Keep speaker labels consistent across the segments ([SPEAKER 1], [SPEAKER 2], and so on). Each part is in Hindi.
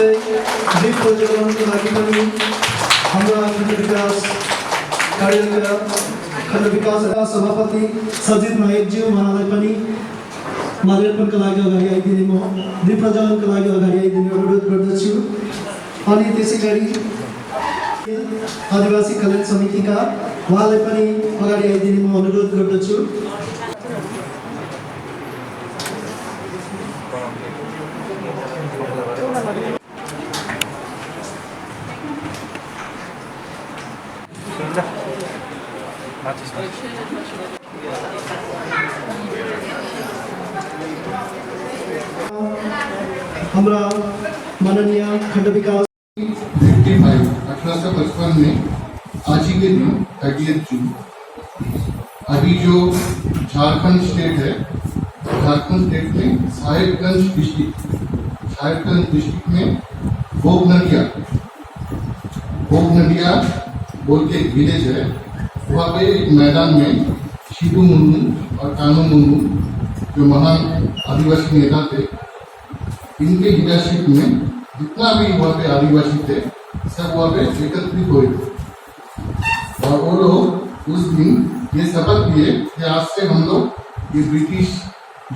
[SPEAKER 1] साथै द्वीप प्रज्वलनको लागि पनि हाम्रो खण्ड विकास सभापति सजित नायकज्यू उहाँलाई पनि माल्यार्पणका लागि अगाडि आइदिने म द्वीप प्रज्वलनको लागि अगाडि आइदिने अनुरोध गर्दछु। अनि त्यसै गरी आदिवासी कल्याण समितिका उहाँलाई पनि अगाडि आइदिने म अनुरोध गर्दछु। हमारा माननीय खंड विकास
[SPEAKER 2] 1855 में आज ही के दिन 30 जून अभी जो झारखंड स्टेट है, झारखंड स्टेट में साहेबगंज डिस्ट्रिक्ट में भोगनदिया बोल के एक विलेज है। वहाँ पे एक मैदान में शिबू मुर्मू और कानू मुर्मू जो महान आदिवासी नेता थे, इनके लीडरशिप में जितना भी वहाँ पे आदिवासी थे सब वहाँ पे एकत्रित हुए और वो लोग उस दिन ये शपथ लिए कि आज से हम लोग ये ब्रिटिश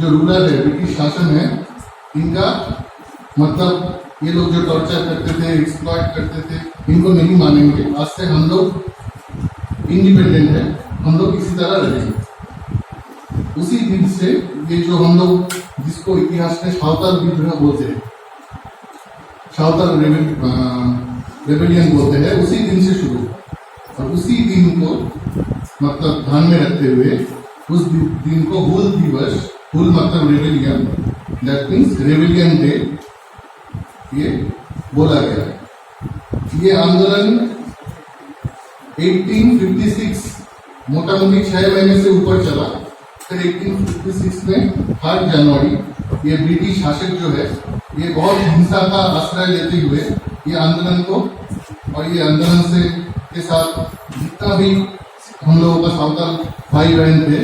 [SPEAKER 2] जो रूलर है, ब्रिटिश शासन है, इनका मतलब ये लोग जो टॉर्चर करते थे, एक्सप्लॉइट करते थे, इनको नहीं मानेंगे। आज से हम लोग इंडिपेंडेंट है, हम लोग इसी तरह रहेंगे। उसी दिन से ये जो हम लोग जिसको इतिहास में सावताल विद्रोह बोलते हैं, सावताल रेबेलियन बोलते हैं, उसी दिन से शुरू और उसी दिन को मतलब ध्यान में रखते हुए उस दिन को हूल दिवस, हूल मतलब rebellion, that means rebellion day, ये बोला गया। ये आंदोलन 1856 मोटा मोटी 6 महीने से ऊपर चला। फिर 1856 में 8 जनवरी ये ब्रिटिश शासक जो है ये बहुत हिंसा का आश्रय लेते हुए ये आंदोलन को और ये आंदोलन से के साथ जितना भी हम लोगों का सावताल भाई बहन थे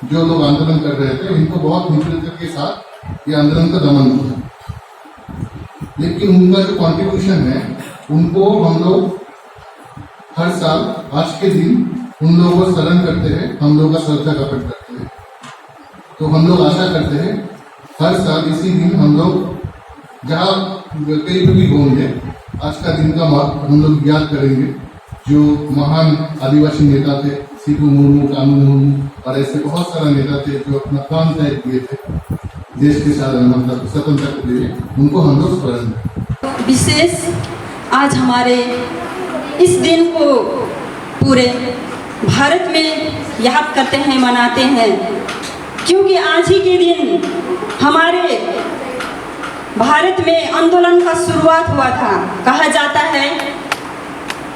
[SPEAKER 2] जो लोग आंदोलन कर रहे थे, इनको बहुत मित्रता के साथ ये आंदोलन का दमन किया। लेकिन उनका जो कॉन्ट्रीब्यूशन है उनको हम लोग हर साल आज के दिन उन लोगों को स्मरण करते हैं, हम लोग का श्रद्धा ज्ञापन करते हैं। तो हम लोग आशा करते हैं हर साल इसी दिन हम लोग जहाँ कहीं भी होंगे आज का दिन का हम लोग याद करेंगे जो महान आदिवासी नेता थे, शिबू मुर्मू, कानू मुर्मू और ऐसे बहुत सारे नेता थे जो अपना प्राण त्याग किए थे देश के साथ मतलब स्वतंत्रता के लिए, उनको हम लोग स्मरण करें।
[SPEAKER 3] विशेष आज हमारे इस दिन को पूरे भारत में याद करते हैं, मनाते हैं, क्योंकि आज ही के दिन हमारे भारत में आंदोलन का शुरुआत हुआ था। कहा जाता है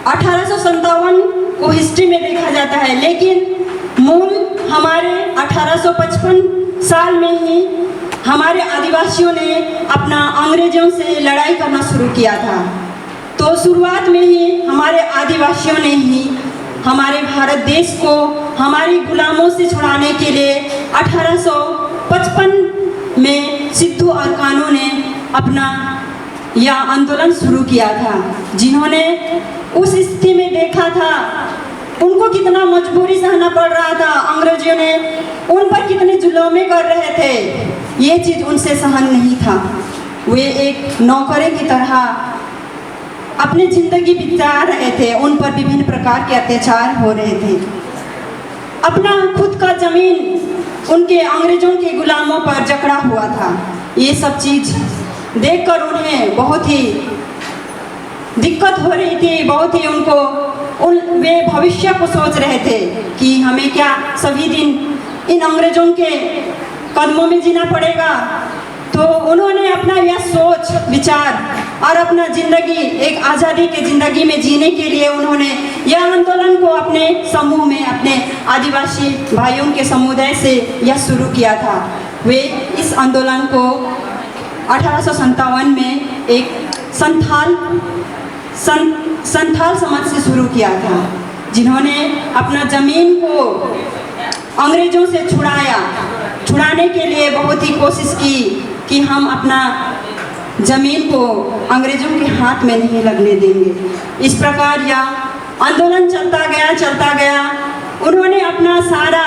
[SPEAKER 3] 1857 को हिस्ट्री में देखा जाता है, लेकिन मूल हमारे 1855 साल में ही हमारे आदिवासियों ने अपना अंग्रेजों से लड़ाई करना शुरू किया था। तो शुरुआत में ही हमारे आदिवासियों ने ही हमारे भारत देश को हमारी गुलामों से छुड़ाने के लिए 1855 में सिद्धू और कानू ने अपना यह आंदोलन शुरू किया था, जिन्होंने उस स्थिति में देखा था उनको कितना मजबूरी सहना पड़ रहा था, अंग्रेजों ने उन पर कितने जुल्मे कर रहे थे, ये चीज़ उनसे सहन नहीं था। वे एक नौकरे की तरह अपनी जिंदगी बिता रहे थे, उन पर विभिन्न प्रकार के अत्याचार हो रहे थे। अपना खुद का जमीन उनके अंग्रेजों के गुलामों पर जकड़ा हुआ था। ये सब चीज़ देखकर उन्हें बहुत ही दिक्कत हो रही थी, बहुत ही उनको वे भविष्य को सोच रहे थे कि हमें क्या सभी दिन इन अंग्रेजों के कदमों में जीना पड़ेगा। तो उन्होंने अपना यह सोच विचार और अपना ज़िंदगी एक आज़ादी के ज़िंदगी में जीने के लिए उन्होंने यह आंदोलन को अपने समूह में, अपने आदिवासी भाइयों के समुदाय से यह शुरू किया था। वे इस आंदोलन को 1857 में एक संथाल समाज से शुरू किया था, जिन्होंने अपना ज़मीन को अंग्रेज़ों से छुड़ाने के लिए बहुत ही कोशिश की कि हम अपना जमीन को अंग्रेजों के हाथ में नहीं लगने देंगे। इस प्रकार यह आंदोलन चलता गया। उन्होंने अपना सारा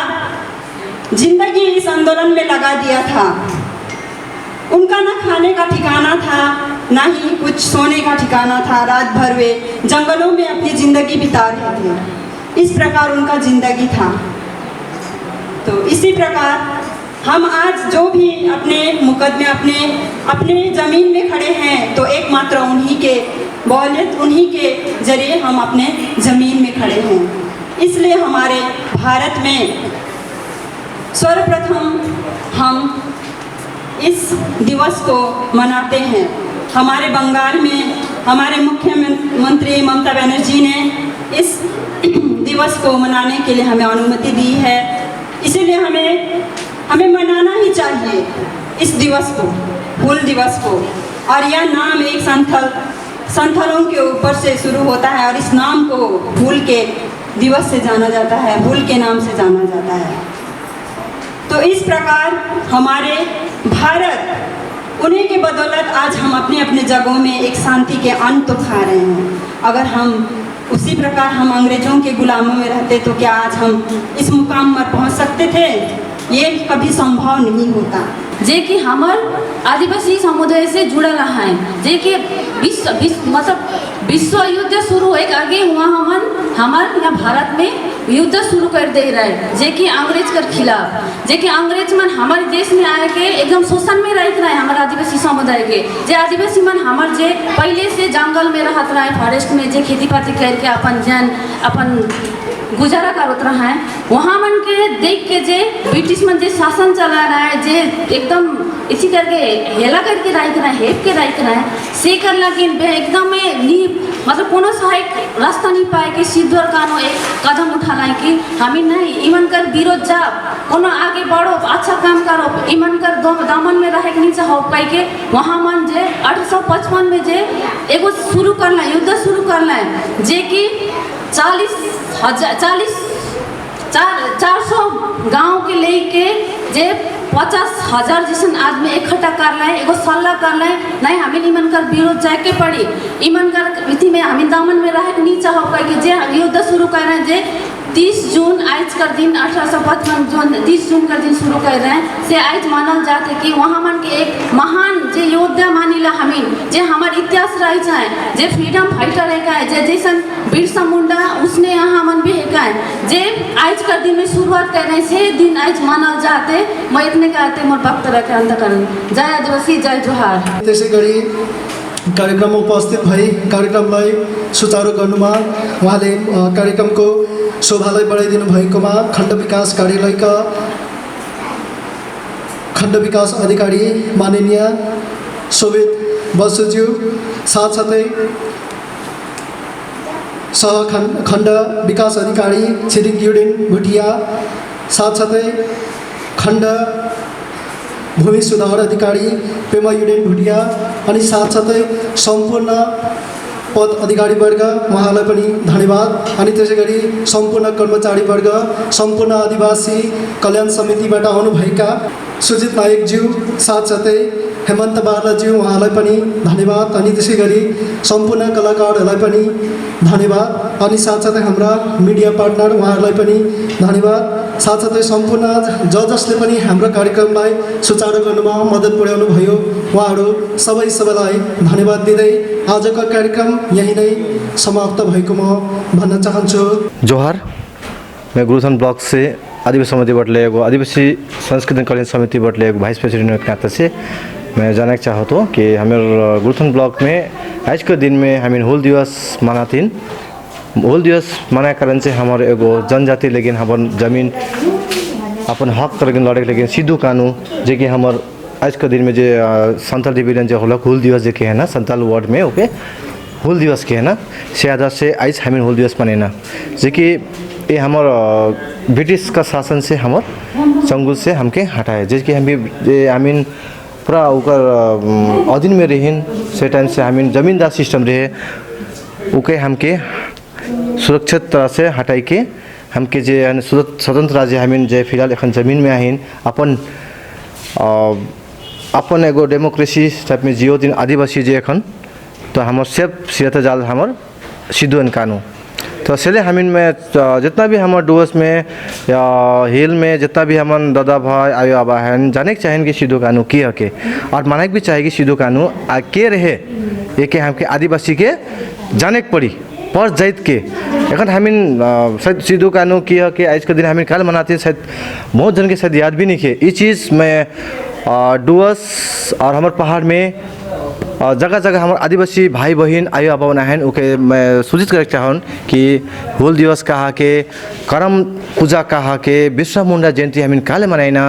[SPEAKER 3] जिंदगी इस आंदोलन में लगा दिया था। उनका ना खाने का ठिकाना था, ना ही कुछ सोने का ठिकाना था। रात भर वे जंगलों में अपनी ज़िंदगी बिता रहे थे। इस प्रकार उनका ज़िंदगी था। तो इसी प्रकार हम आज जो भी अपने मुकदमे अपने ज़मीन में खड़े हैं, तो एकमात्र उन्हीं के बौलियत, उन्हीं के जरिए हम अपने ज़मीन में खड़े हैं। इसलिए हमारे भारत में सर्वप्रथम हम इस दिवस को मनाते हैं। हमारे बंगाल में हमारे मुख्यमंत्री ममता बनर्जी ने इस दिवस को मनाने के लिए हमें अनुमति दी है। इसीलिए हमें मनाना ही चाहिए इस दिवस को, हूल दिवस को। और यह नाम एक संथलों के ऊपर से शुरू होता है और इस नाम को हूल के दिवस से जाना जाता है, हूल के नाम से जाना जाता है। तो इस प्रकार हमारे भारत, उन्हीं के बदौलत आज हम अपने जगहों में एक शांति के अन्न तो खा रहे हैं। अगर हम उसी प्रकार हम अंग्रेजों के गुलामों में रहते तो क्या आज हम इस मुकाम पर पहुंच सकते थे? ये कभी संभव नहीं होता।
[SPEAKER 4] जे कि हमार आदिवासी समुदाय से जुड़ा रहा है। जे कि विश्व युद्ध शुरू होए आगे हुआ हमार यहाँ भारत में युद्ध शुरू कर दे रहा है, जे कि अंग्रेज के खिलाफ। जे कि अंग्रेज मन हमारे देश में आए के एकदम शोषण में रह रहा है हमारे आदिवासी समुदाय के। जे आदिवासी मन हमार जे पहले से जंगल में रहत रहा है, फॉरेस्ट में जे खेती पाती करके अपन गुजारा करत रहा है, वहाँ मन के देख के जे ब्रिटिश मन जे शासन चला रहा है, जे एकदम इसी करके हेला करके रख रहा है, हेप के रख रहा है, से कर लगे एकदम मतलब कोनो सहायक रास्ता नहीं पाए कि सीधो कानो एक कदम उठा लाए कि हमें नहीं इमन कर विरोध जा कोनो आगे बढ़ो, अच्छा काम करो, इमन कर दामन में रहे नहीं चाहो कह के वहाँ मन जे 1855 में जे एगो शुरू करना युद्ध शुरू करना जे कि 400 गांव के लेके जे 50,000 जैसन आदमी इकट्ठा कर लाए, एगो सल्ला कर लाए, नहीं हमें इमन कर विरोध जाए के पड़ी, इमन कर इति में हमें दामन में रहे नहीं चाहो कि जे युद्ध शुरू कर रहे हैं। जे 30 जून आज कर दिन 1855 30 जून का दिन शुरू कर रहे हैं से आज मानल जाते कि वहाँ मन के एक महान जे योद्धा मानिला हमीन जे हमारे इतिहास रह जाए, जे फ्रीडम फाइटर है, जे जैसन बिरसा मुंडा उसने यहाँ मन भी है जे आज कर दिन में शुरुआत कर रहे हैं, से दिन आज मानल जाते। मैं इतने कहते मोर वक्त रखे अंत करूँ। जय आदिवासी, जय जोहार।
[SPEAKER 1] त्यसै गरी कार्यक्रममा उपस्थित भई कार्यक्रमलाई सुचारू गर्नुमा उहाँले कार्यक्रमको शोभालाई बढाइदिनु भएकोमा खण्ड विकास कार्यालयका खण्ड विकास अधिकारी माननीय शोभित बसुज्यू, साथसाथै खण्ड विकास अधिकारी छिरिङ युडेन भुटिया, साथसाथै खण्ड भूमि सुधार अधिकारी पेमा युडेन भुटिया अनि साथसाथै सम्पूर्ण पद अधिकारीवर्ग उहाँलाई पनि धन्यवाद। अनि त्यसै गरी सम्पूर्ण कर्मचारीवर्ग, सम्पूर्ण आदिवासी कल्याण समितिबाट आउनुभएका सुजित नायकज्यू, साथसाथै हेमन्त बार्लाज्यू उहाँलाई पनि धन्यवाद। अनि त्यसै गरी सम्पूर्ण कलाकारहरूलाई पनि धन्यवाद। अनि साथसाथै हाम्रा मिडिया पार्टनर उहाँहरूलाई पनि धन्यवाद। साथसाथै सम्पूर्ण जसले पनि हाम्रो कार्यक्रमलाई सुचारू गर्नुमा मद्दत पुर्याउनु भयो उहाँहरू सबैलाई धन्यवाद दिँदै आजको कार्यक्रम यहीँ नै समाप्त भएको म भन्न चाहन्छु।
[SPEAKER 5] जोहार। मैं गुरुथन ब्लॉक से आदिवासी समिति लिएको आदिवासी संस्कृति कल्याण समिति लिएको वाइस प्रेसिडेंट के नाते से मैं जानना चाहता हूँ कि हमारे गुरुथन ब्लॉक में आज के दिन में हमें हूल दिवस मनातीन। हूल दिवस मनाए कारण से हमारे एगो जनजाति लेकिन हमार जमीन अपन हक लेकिन लड़े लेकिन सिद्धू कानू जे कि हमार आज के दिन में जे संताल डिवीजन जो होला हूल दिवस जे के है ना संताल वार्ड में ओके हूल दिवस के है ना से आधार से आज हमें हूल दिवस मनाना जे कि ये हमार ब्रिटिश का शासन से हमार चंगुल से हमके हटाए जे कि हमीन पूरा उकर अधीन में रहें से टाइम से हमीन जमींदार सिस्टम रहे उके हमके सुरक्षित तरह से हटाई के हमके जे स्वतंत्र राज्य हमीन जे फिलहाल एखन जमीन में आहिन अपन अपन एगो डेमोक्रेसी टाइप में जियो दिन आदिवासी जे एखन तो हमार सेफ सिरत जाल हमार सिद्धू कानू तो इसलिए हमिन में जितना भी हमार डुअर्स में या हिल में जितना भी हमार दादा भाई आयो आबा हैं जाने के चाहें कि सिद्धू कानू की हके और माने भी चाहे कि सिद्धू कानू के रहे ये के हमके आदिवासी के जाने के पड़ी पर जाइत के एखन हमिन शायद सिद्धू कानू की हके आज के दिन हमिन कल मनाते हैं शायद बहुत जन के शायद याद भी नहीं है ये चीज़ में डुअर्स और हमारे पहाड़ में जगह जगह हमारे आदिवासी भाई बहन आयो आबा हैं ओके मैं सूचित करे चाहूँ कि हुल दिवस कहा के करम पूजा कहा के बिरसा मुंडा जयंती हमिन काले मनाइना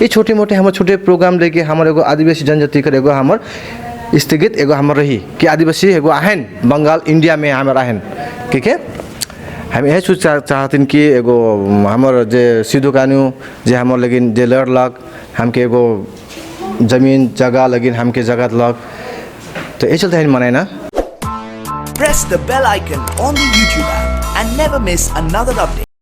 [SPEAKER 5] ये छोटे मोटे हमारे छोटे प्रोग्राम लेके हमारे एगो आदिवासी जनजाति कर एगो हमार स्थगित एगो हमार रही कि आदिवासी एगो आहन बंगाल इंडिया में हमार आहन ठीक है हम यह सोच चाहते कि एगो हमार जे सिद्धू कानू जे हमार लेकिन जे लड़लक हमके एगो जमीन जगह लेकिन हमके जगह लग तो ये चलते हैं मनाइना
[SPEAKER 6] Press the bell icon on the YouTube app and never miss another update.